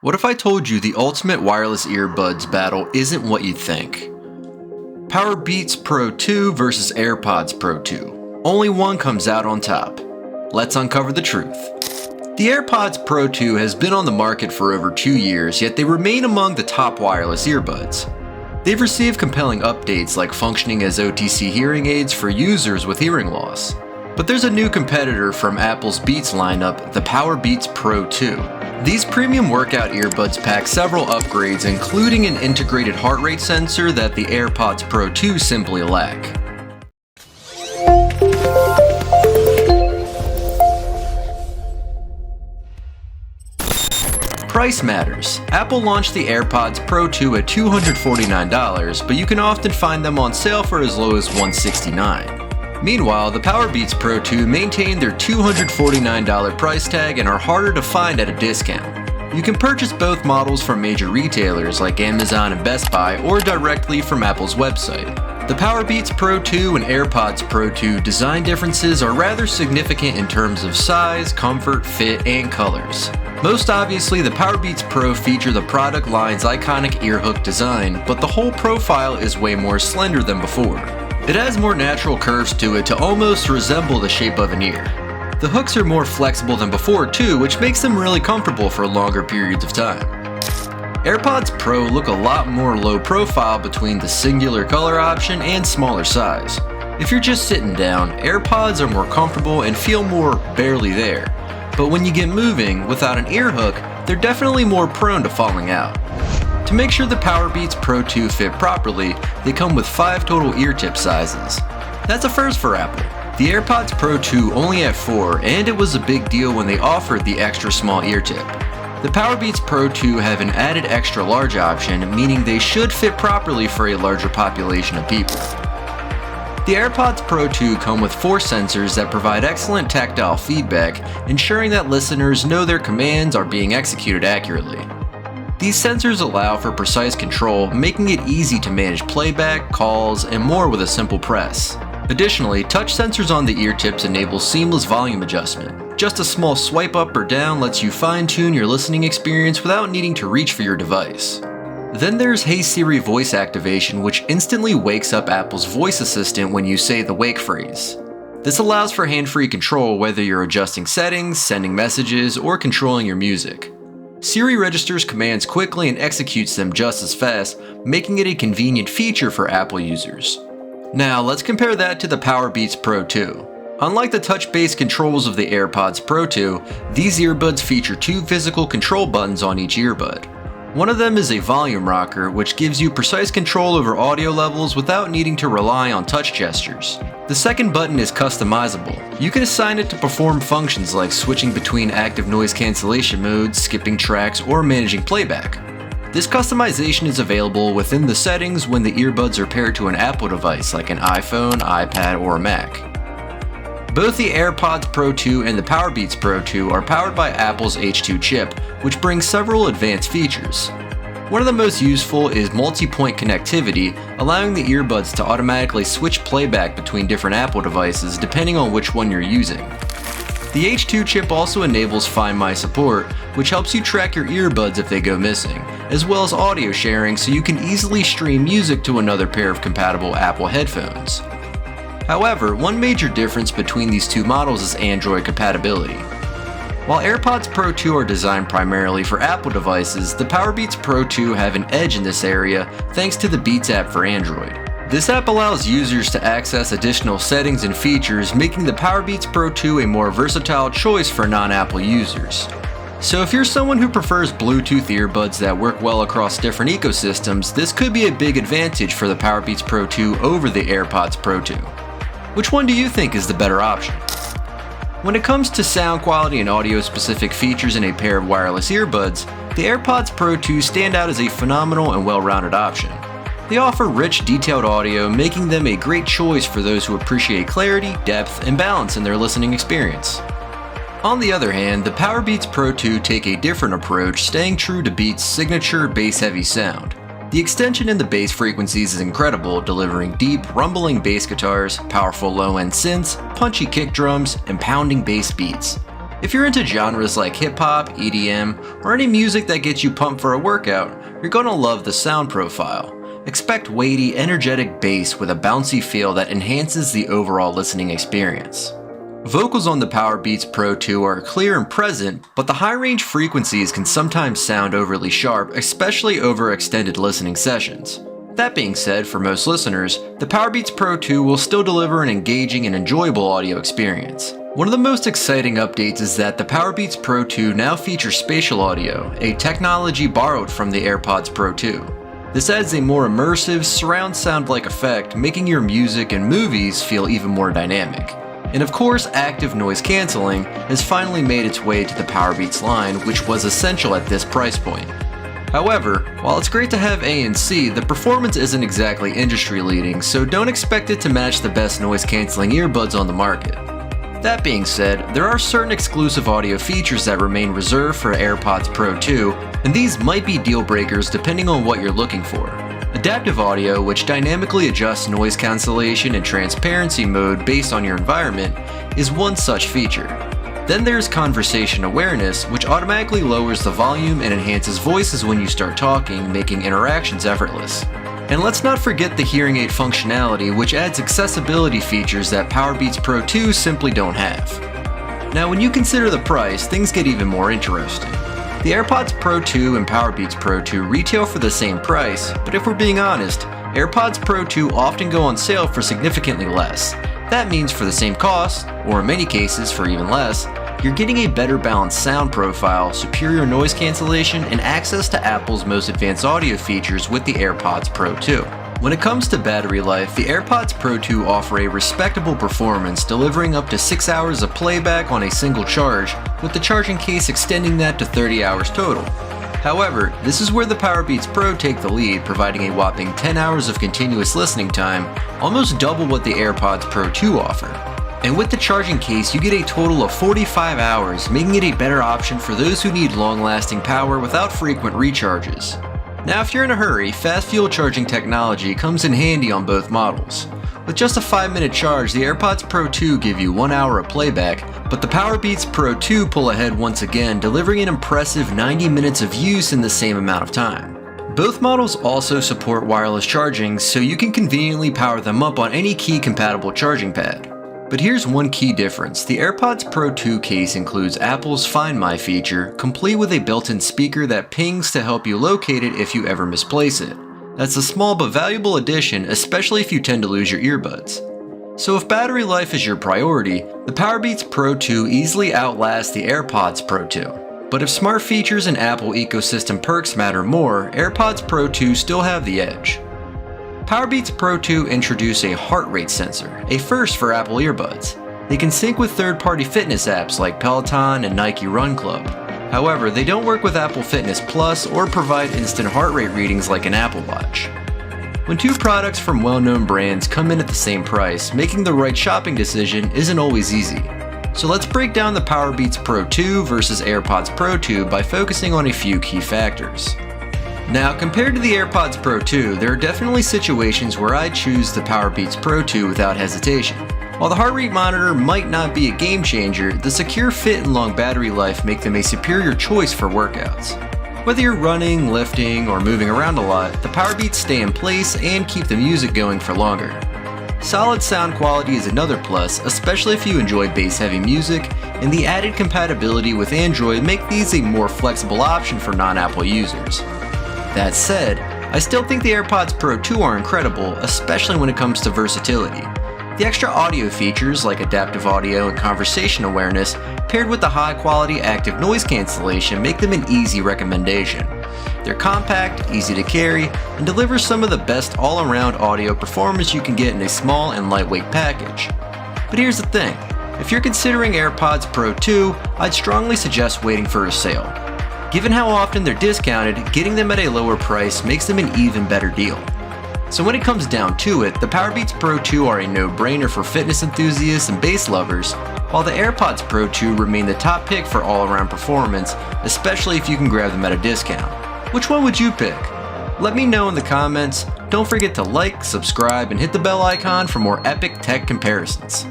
What if I told you the ultimate wireless earbuds battle isn't what you'd think? Powerbeats Pro 2 versus AirPods Pro 2. Only one comes out on top. Let's uncover the truth. The AirPods Pro 2 has been on the market for over 2 years, yet they remain among the top wireless earbuds. They've received compelling updates like functioning as OTC hearing aids for users with hearing loss. But there's a new competitor from Apple's Beats lineup, the Powerbeats Pro 2. These premium workout earbuds pack several upgrades, including an integrated heart rate sensor that the AirPods Pro 2 simply lack. Price matters. Apple launched the AirPods Pro 2 at $249, but you can often find them on sale for as low as $169. Meanwhile, the Powerbeats Pro 2 maintain their $249 price tag and are harder to find at a discount. You can purchase both models from major retailers like Amazon and Best Buy or directly from Apple's website. The Powerbeats Pro 2 and AirPods Pro 2 design differences are rather significant in terms of size, comfort, fit, and colors. Most obviously, the Powerbeats Pro feature the product line's iconic earhook design, but the whole profile is way more slender than before. It has more natural curves to it to almost resemble the shape of an ear. The hooks are more flexible than before too, which makes them really comfortable for longer periods of time. AirPods Pro look a lot more low profile between the singular color option and smaller size. If you're just sitting down, AirPods are more comfortable and feel more barely there. But when you get moving without an ear hook, they're definitely more prone to falling out. To make sure the Powerbeats Pro 2 fit properly, they come with 5 total ear tip sizes. That's a first for Apple. The AirPods Pro 2 only had 4, and it was a big deal when they offered the extra small ear tip. The Powerbeats Pro 2 have an added extra large option, meaning they should fit properly for a larger population of people. The AirPods Pro 2 come with 4 sensors that provide excellent tactile feedback, ensuring that listeners know their commands are being executed accurately. These sensors allow for precise control, making it easy to manage playback, calls, and more with a simple press. Additionally, touch sensors on the ear tips enable seamless volume adjustment. Just a small swipe up or down lets you fine-tune your listening experience without needing to reach for your device. Then there's Hey Siri voice activation, which instantly wakes up Apple's voice assistant when you say the wake phrase. This allows for hand-free control whether you're adjusting settings, sending messages, or controlling your music. Siri registers commands quickly and executes them just as fast, making it a convenient feature for Apple users. Now let's compare that to the Powerbeats Pro 2. Unlike the touch-based controls of the AirPods Pro 2, these earbuds feature 2 physical control buttons on each earbud. One of them is a volume rocker, which gives you precise control over audio levels without needing to rely on touch gestures. The second button is customizable. You can assign it to perform functions like switching between active noise cancellation modes, skipping tracks, or managing playback. This customization is available within the settings when the earbuds are paired to an Apple device like an iPhone, iPad, or a Mac. Both the AirPods Pro 2 and the Powerbeats Pro 2 are powered by Apple's H2 chip, which brings several advanced features. One of the most useful is multi-point connectivity, allowing the earbuds to automatically switch playback between different Apple devices depending on which one you're using. The H2 chip also enables Find My support, which helps you track your earbuds if they go missing, as well as audio sharing so you can easily stream music to another pair of compatible Apple headphones. However, one major difference between these two models is Android compatibility. While AirPods Pro 2 are designed primarily for Apple devices, the Powerbeats Pro 2 have an edge in this area thanks to the Beats app for Android. This app allows users to access additional settings and features, making the Powerbeats Pro 2 a more versatile choice for non-Apple users. So if you're someone who prefers Bluetooth earbuds that work well across different ecosystems, this could be a big advantage for the Powerbeats Pro 2 over the AirPods Pro 2. Which one do you think is the better option? When it comes to sound quality and audio-specific features in a pair of wireless earbuds, the AirPods Pro 2 stand out as a phenomenal and well-rounded option. They offer rich, detailed audio, making them a great choice for those who appreciate clarity, depth, and balance in their listening experience. On the other hand, the Powerbeats Pro 2 take a different approach, staying true to Beats' signature bass-heavy sound. The extension in the bass frequencies is incredible, delivering deep, rumbling bass guitars, powerful low-end synths, punchy kick drums, and pounding bass beats. If you're into genres like hip hop, EDM, or any music that gets you pumped for a workout, you're gonna love the sound profile. Expect weighty, energetic bass with a bouncy feel that enhances the overall listening experience. Vocals on the Powerbeats Pro 2 are clear and present, but the high-range frequencies can sometimes sound overly sharp, especially over extended listening sessions. That being said, for most listeners, the Powerbeats Pro 2 will still deliver an engaging and enjoyable audio experience. One of the most exciting updates is that the Powerbeats Pro 2 now features spatial audio, a technology borrowed from the AirPods Pro 2. This adds a more immersive, surround sound-like effect, making your music and movies feel even more dynamic. And of course, active noise cancelling has finally made its way to the Powerbeats line, which was essential at this price point. However, while it's great to have ANC, the performance isn't exactly industry-leading, so don't expect it to match the best noise-canceling earbuds on the market. That being said, there are certain exclusive audio features that remain reserved for AirPods Pro 2, and these might be deal breakers depending on what you're looking for. Adaptive audio, which dynamically adjusts noise cancellation and transparency mode based on your environment, is one such feature. Then there's conversation awareness, which automatically lowers the volume and enhances voices when you start talking, making interactions effortless. And let's not forget the hearing aid functionality, which adds accessibility features that Powerbeats Pro 2 simply don't have. Now, when you consider the price, things get even more interesting. The AirPods Pro 2 and Powerbeats Pro 2 retail for the same price, but if we're being honest, AirPods Pro 2 often go on sale for significantly less. That means for the same cost, or in many cases for even less, you're getting a better balanced sound profile, superior noise cancellation, and access to Apple's most advanced audio features with the AirPods Pro 2. When it comes to battery life, the AirPods Pro 2 offer a respectable performance, delivering up to 6 hours of playback on a single charge, with the charging case extending that to 30 hours total. However, this is where the Powerbeats Pro take the lead, providing a whopping 10 hours of continuous listening time, almost double what the AirPods Pro 2 offer. And with the charging case, you get a total of 45 hours, making it a better option for those who need long-lasting power without frequent recharges. Now, if you're in a hurry, fast fuel charging technology comes in handy on both models. With just a 5-minute charge, the AirPods Pro 2 give you 1 hour of playback, but the Powerbeats Pro 2 pull ahead once again, delivering an impressive 90 minutes of use in the same amount of time. Both models also support wireless charging, so you can conveniently power them up on any key-compatible charging pad. But here's one key difference. The AirPods Pro 2 case includes Apple's Find My feature, complete with a built-in speaker that pings to help you locate it if you ever misplace it. That's a small but valuable addition, especially if you tend to lose your earbuds. So if battery life is your priority, the Powerbeats Pro 2 easily outlasts the AirPods Pro 2. But if smart features and Apple ecosystem perks matter more, AirPods Pro 2 still have the edge. Powerbeats Pro 2 introduce a heart rate sensor, a first for Apple earbuds. They can sync with third-party fitness apps like Peloton and Nike Run Club. However, they don't work with Apple Fitness Plus or provide instant heart rate readings like an Apple Watch. When two products from well-known brands come in at the same price, making the right shopping decision isn't always easy. So let's break down the Powerbeats Pro 2 versus AirPods Pro 2 by focusing on a few key factors. Now, compared to the AirPods Pro 2, there are definitely situations where I'd choose the Powerbeats Pro 2 without hesitation. While the heart rate monitor might not be a game changer, the secure fit and long battery life make them a superior choice for workouts. Whether you're running, lifting, or moving around a lot, the Powerbeats stay in place and keep the music going for longer. Solid sound quality is another plus, especially if you enjoy bass-heavy music, and the added compatibility with Android make these a more flexible option for non-Apple users. That said, I still think the AirPods Pro 2 are incredible, especially when it comes to versatility. The extra audio features like adaptive audio and conversation awareness, paired with the high-quality active noise cancellation, make them an easy recommendation. They're compact, easy to carry, and deliver some of the best all-around audio performance you can get in a small and lightweight package. But here's the thing, if you're considering AirPods Pro 2, I'd strongly suggest waiting for a sale. Given how often they're discounted, getting them at a lower price makes them an even better deal. So when it comes down to it, the Powerbeats Pro 2 are a no-brainer for fitness enthusiasts and bass lovers, while the AirPods Pro 2 remain the top pick for all-around performance, especially if you can grab them at a discount. Which one would you pick? Let me know in the comments. Don't forget to like, subscribe, and hit the bell icon for more epic tech comparisons.